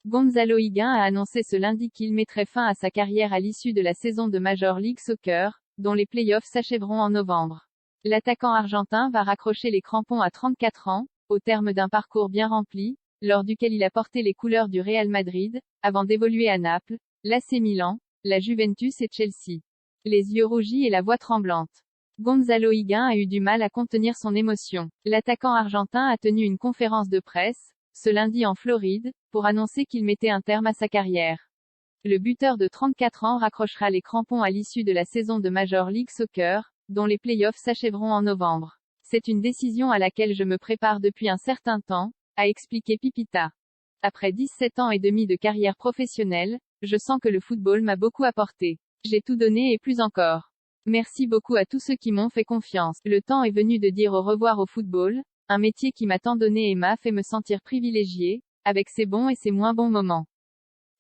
Gonzalo Higuaín a annoncé ce lundi qu'il mettrait fin à sa carrière à l'issue de la saison de Major League Soccer, dont les playoffs s'achèveront en novembre. L'attaquant argentin va raccrocher les crampons à 34 ans, au terme d'un parcours bien rempli, lors duquel il a porté les couleurs du Real Madrid, avant d'évoluer à Naples, l'AC Milan, la Juventus et Chelsea. Les yeux rougis et la voix tremblante. Gonzalo Higuaín a eu du mal à contenir son émotion. L'attaquant argentin a tenu une conférence de presse, ce lundi en Floride, pour annoncer qu'il mettait un terme à sa carrière. Le buteur de 34 ans raccrochera les crampons à l'issue de la saison de Major League Soccer, dont les playoffs s'achèveront en novembre. C'est une décision à laquelle je me prépare depuis un certain temps, a expliqué Pipita. Après 17 ans et demi de carrière professionnelle, je sens que le football m'a beaucoup apporté. J'ai tout donné et plus encore. Merci beaucoup à tous ceux qui m'ont fait confiance. Le temps est venu de dire au revoir au football, un métier qui m'a tant donné et m'a fait me sentir privilégié, avec ses bons et ses moins bons moments.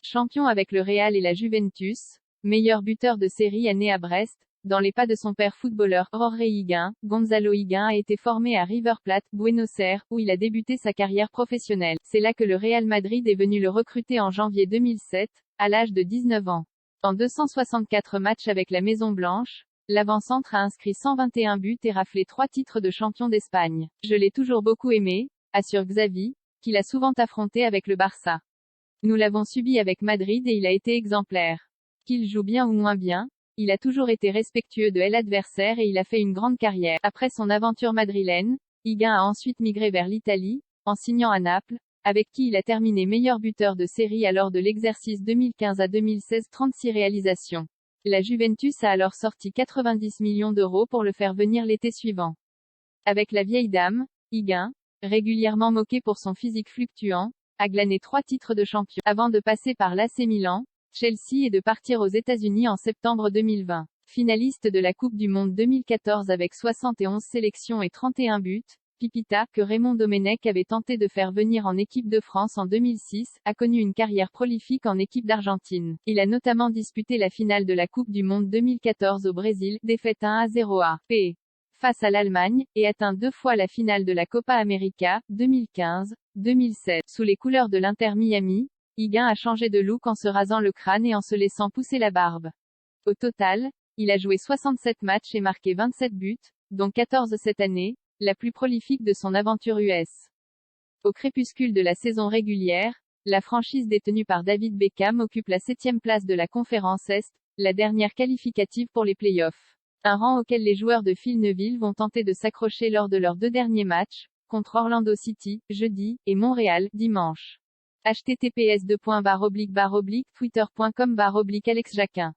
Champion avec le Real et la Juventus, meilleur buteur de série né à Brest, dans les pas de son père footballeur, Jorge Higuaín, Gonzalo Higuaín a été formé à River Plate, Buenos Aires, où il a débuté sa carrière professionnelle. C'est là que le Real Madrid est venu le recruter en janvier 2007, à l'âge de 19 ans. En 264 matchs avec la Maison Blanche, l'avant-centre a inscrit 121 buts et raflé 3 titres de champion d'Espagne. Je l'ai toujours beaucoup aimé, assure Xavi, qu'il a souvent affronté avec le Barça. Nous l'avons subi avec Madrid et il a été exemplaire. Qu'il joue bien ou moins bien, il a toujours été respectueux de l'adversaire et il a fait une grande carrière. Après son aventure madrilène, Higuaín a ensuite migré vers l'Italie, en signant à Naples, avec qui il a terminé meilleur buteur de série lors de l'exercice 2015 à 2016, 36 réalisations. La Juventus a alors sorti 90 millions d'euros pour le faire venir l'été suivant. Avec la vieille dame, Higuaín, régulièrement moqué pour son physique fluctuant, a glané 3 titres de champion, avant de passer par l'AC Milan, Chelsea et de partir aux États-Unis en septembre 2020. Finaliste de la Coupe du Monde 2014 avec 71 sélections et 31 buts, Pipita, que Raymond Domenech avait tenté de faire venir en équipe de France en 2006, a connu une carrière prolifique en équipe d'Argentine. Il a notamment disputé la finale de la Coupe du Monde 2014 au Brésil, défaite 1-0 à P. face à l'Allemagne, et atteint 2 fois la finale de la Copa América, 2015, 2007. Sous les couleurs de l'Inter Miami, Higuaín a changé de look en se rasant le crâne et en se laissant pousser la barbe. Au total, il a joué 67 matchs et marqué 27 buts, dont 14 cette année, la plus prolifique de son aventure US. Au crépuscule de la saison régulière, la franchise détenue par David Beckham occupe la 7e place de la conférence Est, la dernière qualificative pour les playoffs. Un rang auquel les joueurs de Phil Neville vont tenter de s'accrocher lors de leurs 2 derniers matchs, contre Orlando City, jeudi, et Montréal, dimanche. https://twitter.com/Alex Jacquin